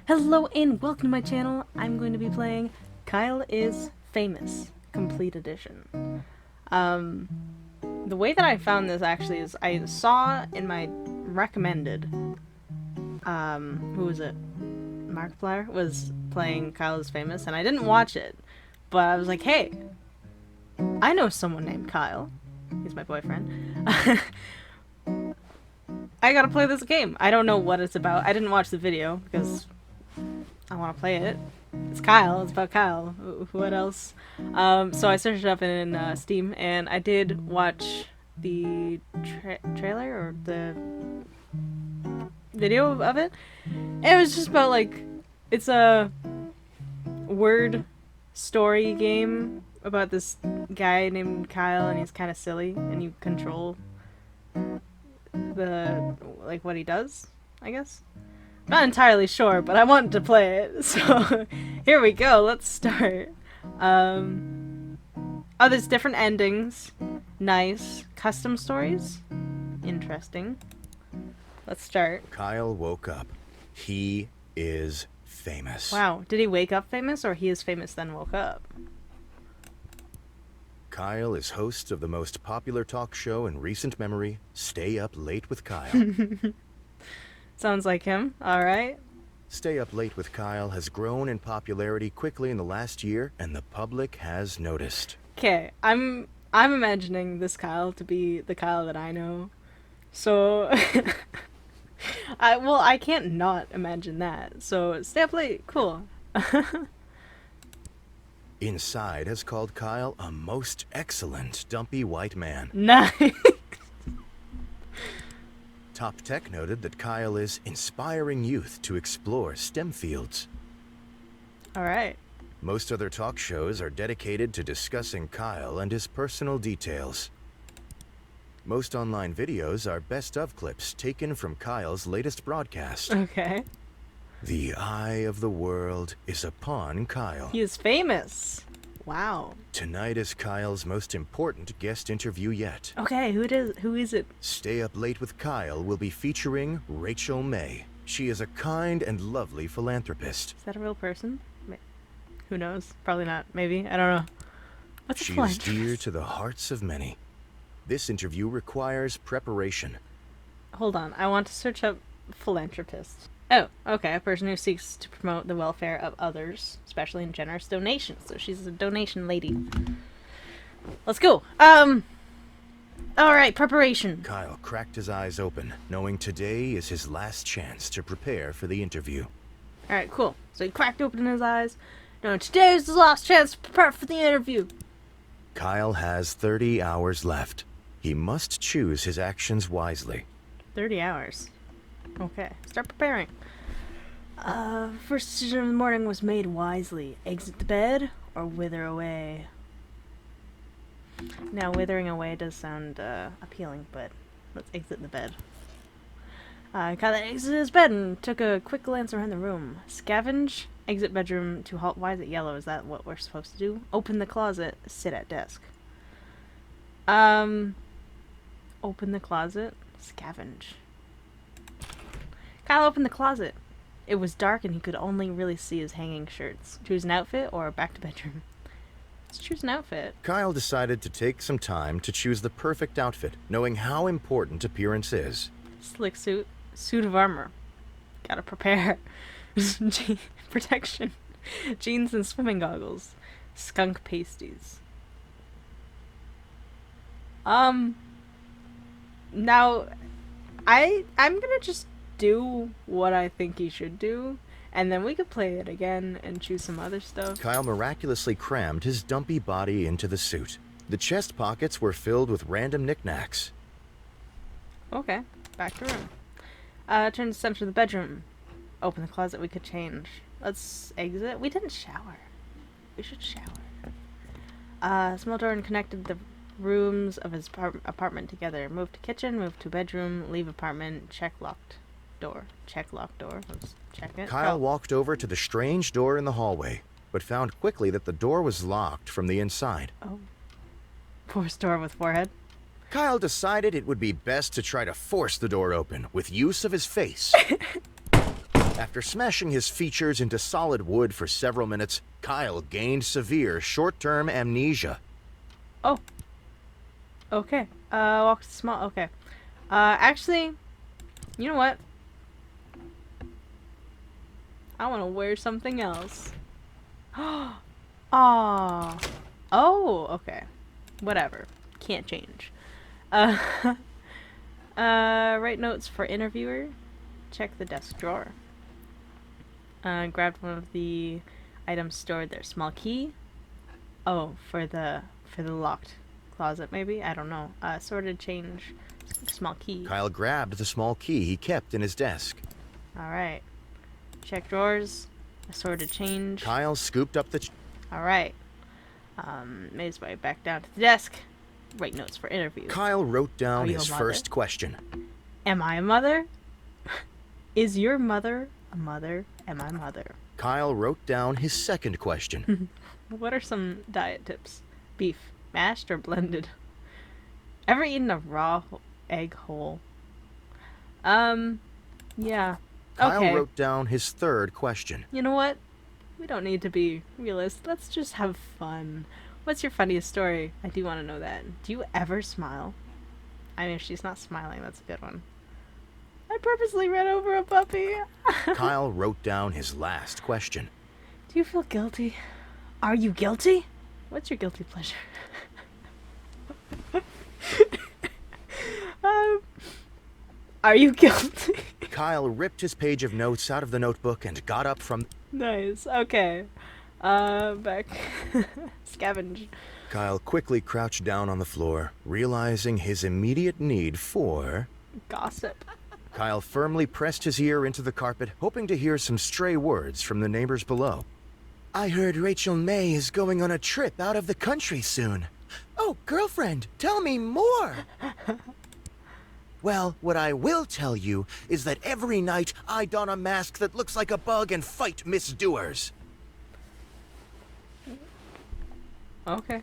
Hello and welcome to my channel. I'm going to be playing Kyle is Famous Complete Edition. The way that I found this actually is I saw in my recommended, who was it? Markiplier was playing Kyle is Famous, and I didn't watch it, but I was like, hey, I know someone named Kyle. He's my boyfriend. I gotta play this game. I don't know what it's about. I didn't watch the video because I want to play it. It's Kyle. It's about Kyle. What else? So I searched it up in Steam, and I did watch the trailer or the video of it. And it was just about, like, it's a word story game about this guy named Kyle, and he's kind of silly, and you control what he does, I guess. Not entirely sure, but I wanted to play it, so here we go, let's start. Oh, there's different endings. Nice. Custom stories? Interesting. Let's start. Kyle woke up. He is famous. Wow, did he wake up famous, or he is famous then woke up? Kyle is host of the most popular talk show in recent memory, Stay Up Late with Kyle. Sounds like him. Alright. Stay Up Late with Kyle has grown in popularity quickly in the last year, and the public has noticed. Okay, I'm imagining this Kyle to be the Kyle that I know. So I can't not imagine that. So Stay Up Late, cool. Inside has called Kyle a most excellent dumpy white man. Nice. Top Tech noted that Kyle is inspiring youth to explore STEM fields. Alright. Most other talk shows are dedicated to discussing Kyle and his personal details. Most online videos are best of clips taken from Kyle's latest broadcast. Okay. The eye of the world is upon Kyle. He is famous. Wow. Tonight is Kyle's most important guest interview yet. Okay, who is it? Stay Up Late with Kyle will be featuring Rachel May. She is a kind and lovely philanthropist. Is that a real person? Who knows? Probably not. Maybe. I don't know. What's a She is philanthropist? dear to the hearts of many. This interview requires preparation. Hold on. I want to search up philanthropist. Oh, okay. A person who seeks to promote the welfare of others, especially in generous donations. So she's a donation lady. Let's go. Alright, preparation. Kyle cracked his eyes open, knowing today is his last chance to prepare for the interview. Alright, cool. So he cracked open his eyes. No, today is his last chance to prepare for the interview. Kyle has 30 hours left. He must choose his actions wisely. 30 hours. Okay, start preparing. First decision of the morning was made wisely. Exit the bed or wither away. Now, withering away does sound appealing, but let's exit the bed. Kyle exited his bed and took a quick glance around the room. Scavenge, exit bedroom to halt. Why is it yellow? Is that what we're supposed to do? Open the closet, sit at desk. Open the closet, scavenge. Kyle opened the closet. It was dark and he could only really see his hanging shirts. Choose an outfit or back to bedroom? Let's choose an outfit. Kyle decided to take some time to choose the perfect outfit, knowing how important appearance is. Slick suit. Suit of armor. Gotta prepare. Protection. Jeans and swimming goggles. Skunk pasties. Now, I'm gonna just do what I think he should do, and then we could play it again and choose some other stuff. Kyle miraculously crammed his dumpy body into the suit. The chest pockets were filled with random knickknacks. Okay, back to room. Turn to the center of the bedroom. Open the closet, we could change. Let's exit. We didn't shower. We should shower. Small door and connected the rooms of his apartment together. Move to kitchen, move to bedroom, leave apartment, check locked door. Check locked door. Let's check it. Kyle walked over to the strange door in the hallway, but found quickly that the door was locked from the inside. Oh. Forced door with forehead. Kyle decided it would be best to try to force the door open with use of his face. After smashing his features into solid wood for several minutes, Kyle gained severe short-term amnesia. Oh. Okay. Walk small. Okay. Actually, you know what? I want to wear something else. Aw. Oh, okay. Whatever. Can't change. Write notes for interviewer. Check the desk drawer. Grabbed one of the items stored there. Small key. Oh, for the locked closet, maybe? I don't know. Sorted change. Small key. Kyle grabbed the small key he kept in his desk. Alright. Check drawers. Assorted change. Kyle scooped up the... Alright. Made his way back down to the desk. Write notes for interview. Kyle wrote down Are you his a mother? first question. Am I a mother? Is your mother a mother? Am I mother? Kyle wrote down his second question. What are some diet tips? Beef, mashed or blended? Ever eaten a raw egg whole? Yeah. Kyle Okay. wrote down his third question. You know what? We don't need to be realistic. Let's just have fun. What's your funniest story? I do want to know that. Do you ever smile? I mean, if she's not smiling, that's a good one. I purposely ran over a puppy. Kyle wrote down his last question. Do you feel guilty? Are you guilty? What's your guilty pleasure? Are you guilty? Kyle ripped his page of notes out of the notebook and got up from... Nice. Okay. Back. Scavenge. Kyle quickly crouched down on the floor, realizing his immediate need for... Gossip. Kyle firmly pressed his ear into the carpet, hoping to hear some stray words from the neighbors below. I heard Rachel May is going on a trip out of the country soon. Oh, girlfriend, tell me more! Well, what I will tell you is that every night I don a mask that looks like a bug and fight misdoers. Okay.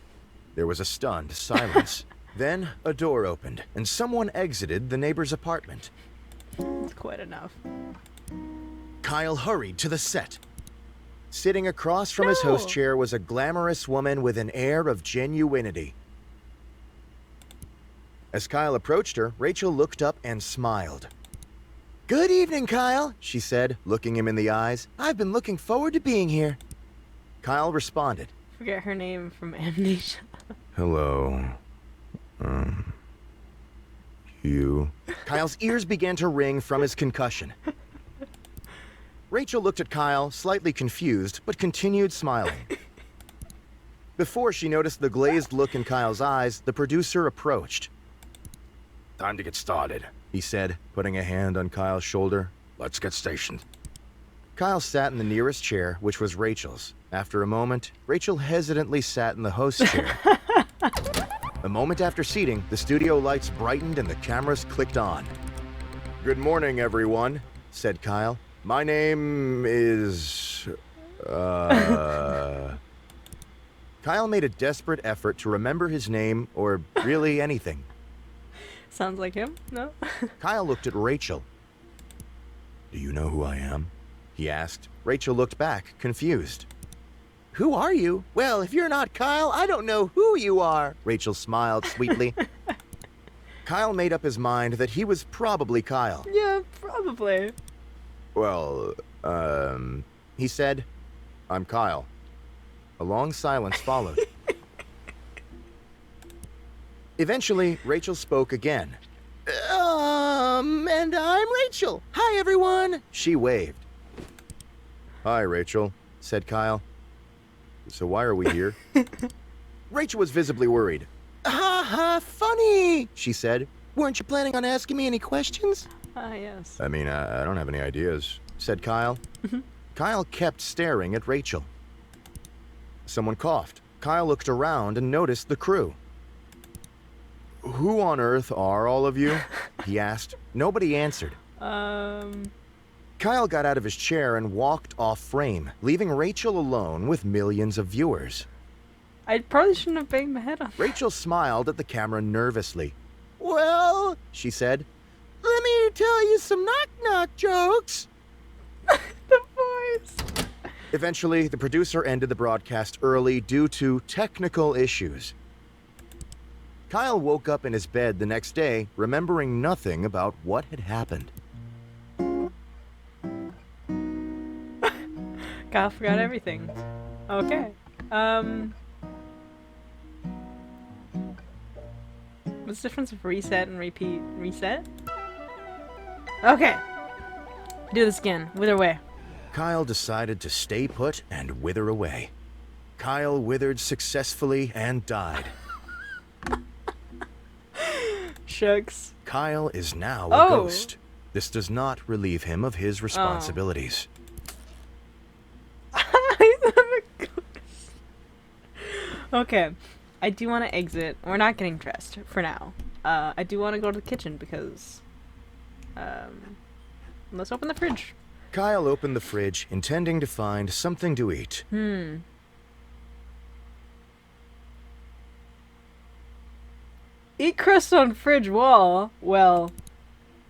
There was a stunned silence. Then a door opened, and someone exited the neighbor's apartment. That's quite enough. Kyle hurried to the set. Sitting across from his host chair was a glamorous woman with an air of genuinity. As Kyle approached her, Rachel looked up and smiled. Good evening, Kyle, she said, looking him in the eyes. I've been looking forward to being here. Kyle responded. Forget her name from Amnesia. Hello. You. Kyle's ears began to ring from his concussion. Rachel looked at Kyle, slightly confused, but continued smiling. Before she noticed the glazed look in Kyle's eyes, the producer approached. Time to get started, he said, putting a hand on Kyle's shoulder. Let's get stationed. Kyle sat in the nearest chair, which was Rachel's. After a moment, Rachel hesitantly sat in the host's chair. A moment after seating, the studio lights brightened and the cameras clicked on. Good morning, everyone, said Kyle. My name is... Kyle made a desperate effort to remember his name, or really anything. Sounds like him, no? Kyle looked at Rachel. Do you know who I am? He asked. Rachel looked back, confused. Who are you? Well, if you're not Kyle, I don't know who you are. Rachel smiled sweetly. Kyle made up his mind that he was probably Kyle. Yeah, probably. Well, he said, I'm Kyle. A long silence followed. Eventually, Rachel spoke again. And I'm Rachel. Hi, everyone. She waved. Hi, Rachel, said Kyle. So why are we here? Rachel was visibly worried. Ha ha, funny, she said. Weren't you planning on asking me any questions? Yes. I mean, I don't have any ideas, said Kyle. Kyle kept staring at Rachel. Someone coughed. Kyle looked around and noticed the crew. Who on earth are all of you? He asked. Nobody answered. Kyle got out of his chair and walked off frame, leaving Rachel alone with millions of viewers. I probably shouldn't have banged my head on. Rachel smiled at the camera nervously. Well, she said, let me tell you some knock-knock jokes. The voice. Eventually, the producer ended the broadcast early due to technical issues. Kyle woke up in his bed the next day, remembering nothing about what had happened. Kyle forgot everything. Okay. What's the difference of reset and repeat? Reset? Okay. Do this again. Wither away. Kyle decided to stay put and wither away. Kyle withered successfully and died. Shucks. Kyle is now a ghost. This does not relieve him of his responsibilities. Okay, I do want to exit. We're not getting dressed for now. I do want to go to the kitchen because, let's open the fridge. Kyle opened the fridge, intending to find something to eat. Eat crust on fridge wall. Well.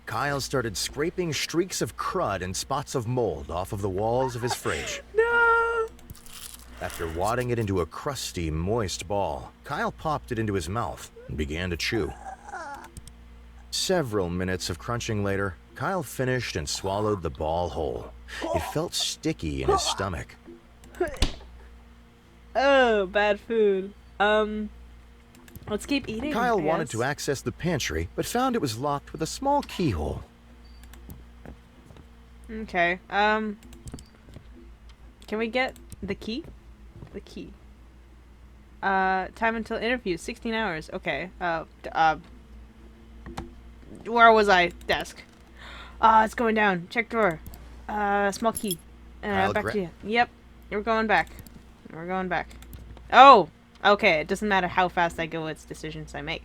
Kyle started scraping streaks of crud and spots of mold off of the walls of his fridge. No! After wadding it into a crusty, moist ball, Kyle popped it into his mouth and began to chew. Several minutes of crunching later, Kyle finished and swallowed the ball whole. It felt sticky in his stomach. Oh, bad food. Let's keep eating. Kyle wanted to access the pantry, but found it was locked with a small keyhole. Okay, can we get the key? The key. Time until interview, 16 hours. Okay, where was I? Desk. It's going down. Check drawer. Small key. Back to you. Yep, we're going back. We're going back. Oh! Okay, it doesn't matter how fast I go, it's decisions I make.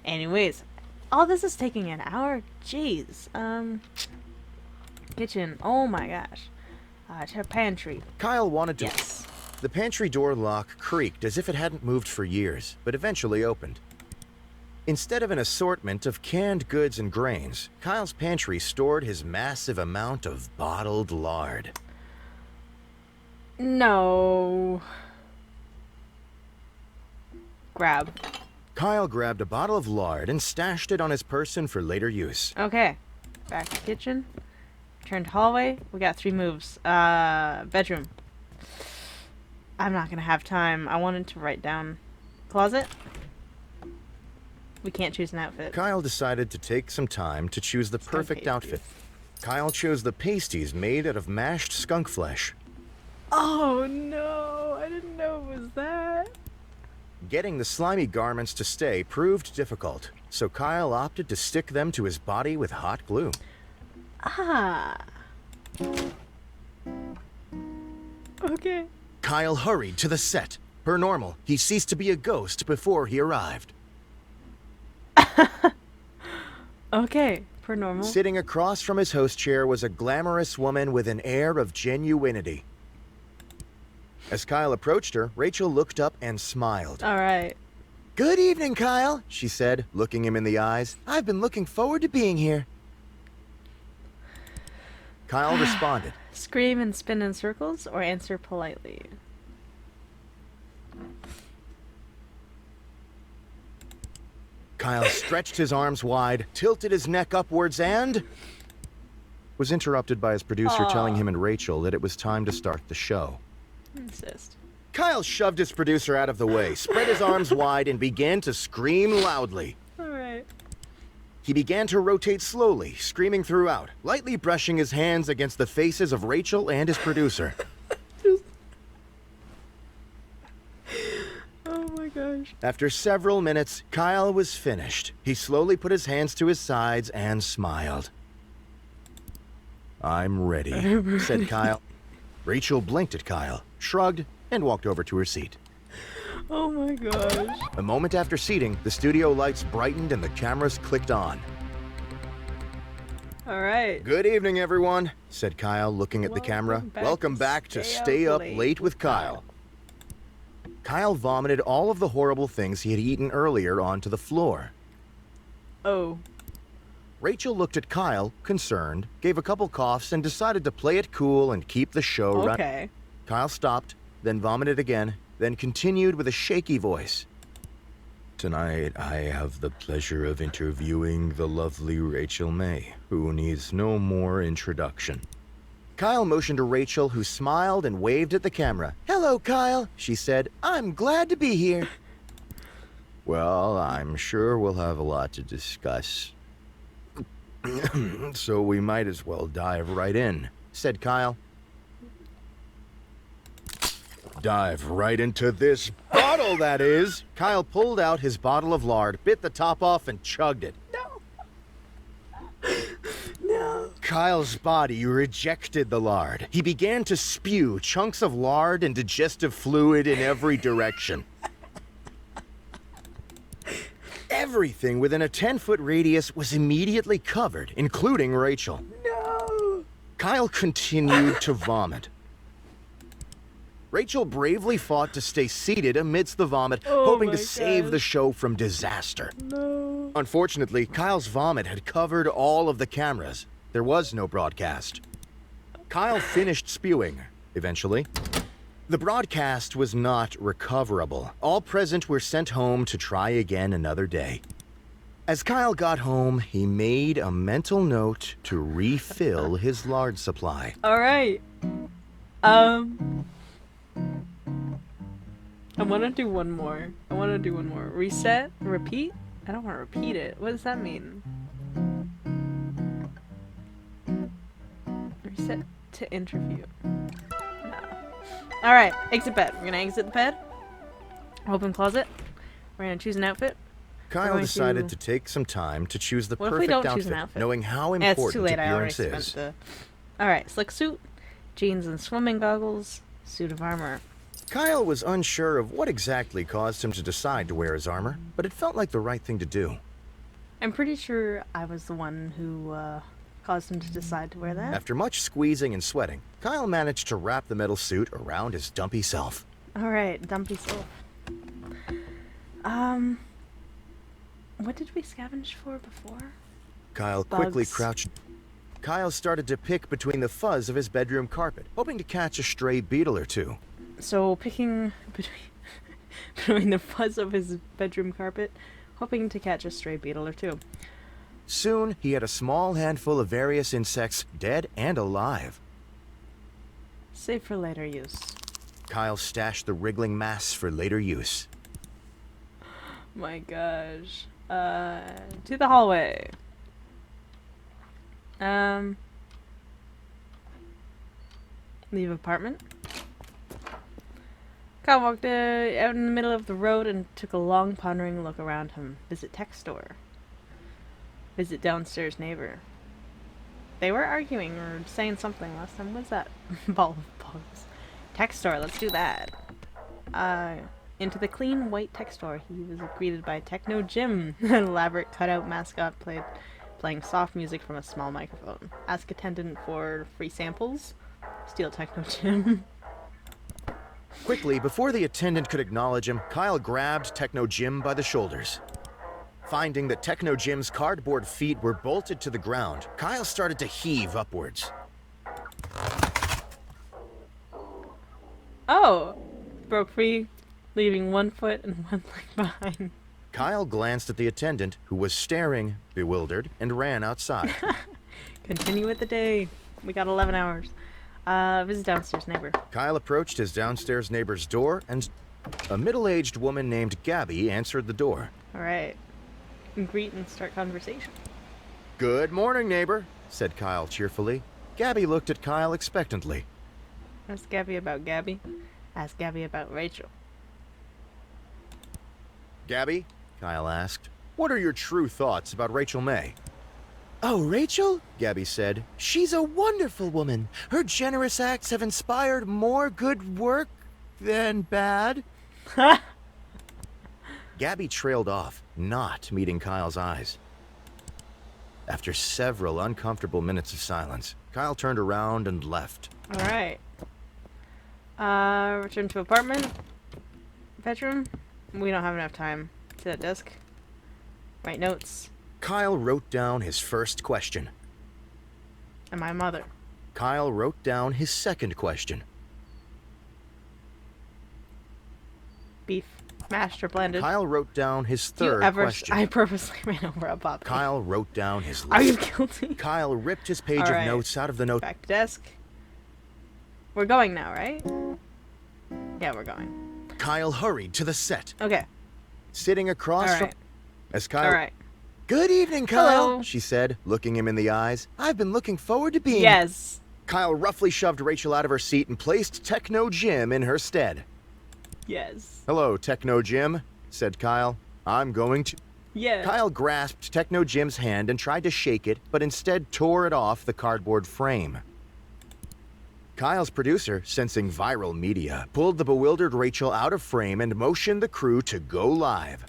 Anyways, all this is taking an hour? Jeez. Kitchen. Oh my gosh. Pantry. Kyle wanted to... Yes. The pantry door lock creaked as if it hadn't moved for years, but eventually opened. Instead of an assortment of canned goods and grains, Kyle's pantry stored his massive amount of bottled lard. No. Grab. Kyle grabbed a bottle of lard and stashed it on his person for later use. Okay. Back to kitchen. Turn to hallway. We got 3 moves. Bedroom. I'm not gonna have time. I wanted to write down. Closet. We can't choose an outfit. Kyle decided to take some time to choose the perfect outfit. Kyle chose the pasties made out of mashed skunk flesh. Oh no, I didn't know it was that. Getting the slimy garments to stay proved difficult, so Kyle opted to stick them to his body with hot glue. Ah. Okay. Kyle hurried to the set. Per normal, he ceased to be a ghost before he arrived. Okay, per normal. Sitting across from his host chair was a glamorous woman with an air of genuinity. As Kyle approached her, Rachel looked up and smiled. All right. "Good evening, Kyle," she said, looking him in the eyes. "I've been looking forward to being here." Kyle responded. Scream and spin in circles or answer politely. Kyle stretched his arms wide, tilted his neck upwards, and was interrupted by his producer telling him and Rachel that it was time to start the show. Insist. Kyle shoved his producer out of the way, spread his arms wide, and began to scream loudly. All right. He began to rotate slowly, screaming throughout, lightly brushing his hands against the faces of Rachel and his producer. Oh my gosh. After several minutes, Kyle was finished. He slowly put his hands to his sides and smiled. "I'm ready," said Kyle. Rachel blinked at Kyle, shrugged, and walked over to her seat. Oh my gosh. A moment after seating, the studio lights brightened and the cameras clicked on. All right. "Good evening, everyone," said Kyle, looking at the camera. "Welcome back to Stay Up Late with Kyle." Kyle vomited all of the horrible things he had eaten earlier onto the floor. Oh. Rachel looked at Kyle, concerned, gave a couple coughs, and decided to play it cool and keep the show running. Okay. Kyle stopped, then vomited again, then continued with a shaky voice. Tonight, I have the pleasure of interviewing the lovely Rachel May, who needs no more introduction. Kyle motioned to Rachel, who smiled and waved at the camera. Hello, Kyle, she said. I'm glad to be here. Well, I'm sure we'll have a lot to discuss. So we might as well dive right in, said Kyle. Dive right into this bottle, that is. Kyle pulled out his bottle of lard, bit the top off, and chugged it. No. Kyle's body rejected the lard. He began to spew chunks of lard and digestive fluid in every direction. Everything within a 10-foot radius was immediately covered, including Rachel. No. Kyle continued to vomit. Rachel bravely fought to stay seated amidst the vomit, hoping to save the show from disaster. No. Unfortunately, Kyle's vomit had covered all of the cameras. There was no broadcast. Kyle finished spewing, eventually. The broadcast was not recoverable. All present were sent home to try again another day. As Kyle got home, he made a mental note to refill his lard supply. All right. I want to do one more. Reset? Repeat? I don't want to repeat it. What does that mean? Reset to interview. No. Alright, exit bed. We're gonna exit the bed. Open closet. We're gonna choose an outfit. Kyle decided to take some time to choose the What if we perfect don't choose an outfit, outfit? knowing how It's too important late. I already appearance spent is. the... Alright, slick suit, jeans and swimming goggles, suit of armor. Kyle was unsure of what exactly caused him to decide to wear his armor, but it felt like the right thing to do. I'm pretty sure I was the one who caused him to decide to wear that. After much squeezing and sweating, Kyle managed to wrap the metal suit around his dumpy self. Alright, dumpy self. What did we scavenge for before? Kyle quickly Bugs. crouched. Kyle started to pick between the fuzz of his bedroom carpet, hoping to catch a stray beetle or two. So picking between the fuzz of his bedroom carpet, hoping to catch a stray beetle or two. Soon, he had a small handful of various insects, dead and alive. Save for later use. Kyle stashed the wriggling mass for later use. My gosh. To the hallway. Leave apartment. Kyle walked out in the middle of the road and took a long pondering look around him. Visit tech store. Visit downstairs neighbor. They were arguing or saying something last time. What's that? Ball of bugs. Tech store, let's do that. Into the clean white tech store, he was greeted by Techno Jim, an elaborate cutout mascot playing soft music from a small microphone. Ask attendant for free samples. Steal Techno Jim. Quickly, before the attendant could acknowledge him, Kyle grabbed Techno Jim by the shoulders. Finding that Techno Jim's cardboard feet were bolted to the ground, Kyle started to heave upwards. Oh! Broke free, leaving one foot and one leg behind. Kyle glanced at the attendant, who was staring, bewildered, and ran outside. Continue with the day. We got 11 hours. Visit downstairs neighbor. Kyle approached his downstairs neighbor's door, and a middle-aged woman named Gabby answered the door. Alright. Greet and start conversation. Good morning, neighbor, said Kyle cheerfully. Gabby looked at Kyle expectantly. Ask Gabby about Gabby. Ask Gabby about Rachel. Gabby, Kyle asked, what are your true thoughts about Rachel May? Oh, Rachel? Gabby said. She's a wonderful woman. Her generous acts have inspired more good work than bad. Gabby trailed off, not meeting Kyle's eyes. After several uncomfortable minutes of silence, Kyle turned around and left. Alright. Return to apartment. Bedroom. We don't have enough time. To that desk. Write notes. Kyle wrote down his first question. And my mother. Kyle wrote down his second question. Beef. Mashed or blended. Kyle wrote down his Do you third ever question. I purposely ran over a puppy. Kyle wrote down his list. Are you guilty? Kyle ripped his page All of right. notes out of the note. Back to desk. We're going now, right? Yeah, we're going. Kyle hurried to the set, Okay. sitting across All from... right. As Kyle... All right. Good evening, Kyle, Hello. she said, looking him in the eyes. I've been looking forward to being... Yes. Kyle roughly shoved Rachel out of her seat and placed Techno Jim in her stead. Yes. Hello, Techno Jim, said Kyle. I'm going to... Yeah. Kyle grasped Techno Jim's hand and tried to shake it, but instead tore it off the cardboard frame. Kyle's producer, sensing viral media, pulled the bewildered Rachel out of frame and motioned the crew to go live.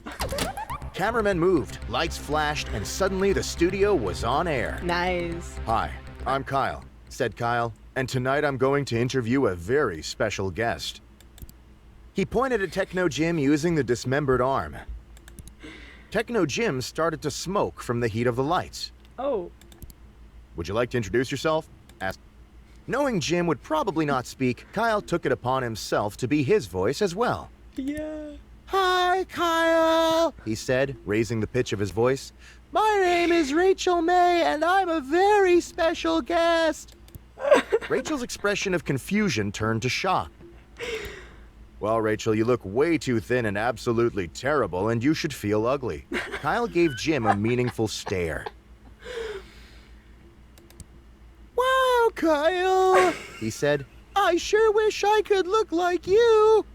Cameramen moved, lights flashed, and suddenly the studio was on air. Nice. Hi, I'm Kyle, said Kyle, and tonight I'm going to interview a very special guest. He pointed at Techno Jim using the dismembered arm. Techno Jim started to smoke from the heat of the lights. Oh. Would you like to introduce yourself? Asked. Knowing Jim would probably not speak, Kyle took it upon himself to be his voice as well. Yeah. Hi, Kyle, he said, raising the pitch of his voice. My name is Rachel May, and I'm a very special guest. Rachel's expression of confusion turned to shock. Well, Rachel, you look way too thin and absolutely terrible, and you should feel ugly. Kyle gave Jim a meaningful stare. Wow, Kyle, he said. I sure wish I could look like you.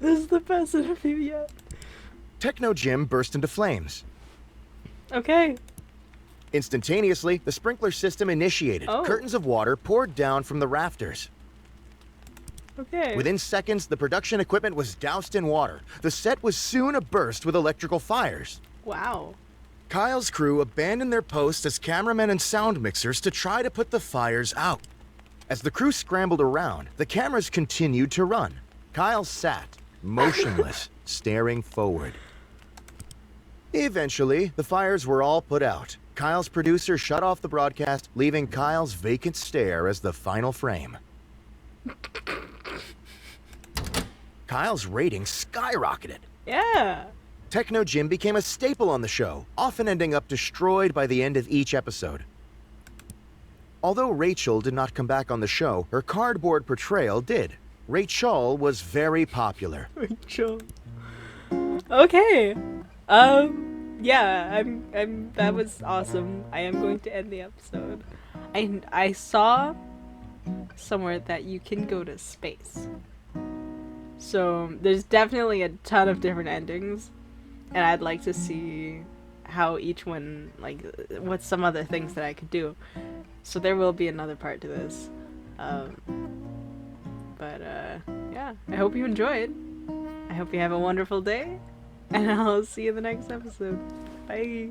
This is the best interview yet. Techno Jim burst into flames. Okay. Instantaneously, the sprinkler system initiated. Oh. Curtains of water poured down from the rafters. Okay. Within seconds, the production equipment was doused in water. The set was soon aburst with electrical fires. Wow. Kyle's crew abandoned their posts as cameramen and sound mixers to try to put the fires out. As the crew scrambled around, the cameras continued to run. Kyle sat, motionless, staring forward. Eventually, the fires were all put out. Kyle's producer shut off the broadcast, leaving Kyle's vacant stare as the final frame. Kyle's ratings skyrocketed. Yeah. Techno Jim became a staple on the show, often ending up destroyed by the end of each episode. Although Rachel did not come back on the show, her cardboard portrayal did. Rachel was very popular. Rachel. Okay. Yeah, that was awesome. I am going to end the episode. I saw somewhere that you can go to space. So there's definitely a ton of different endings, and I'd like to see how each one, like, what's some other things that I could do. So there will be another part to this. Yeah, I hope you enjoyed. I hope you have a wonderful day, and I'll see you in the next episode. Bye.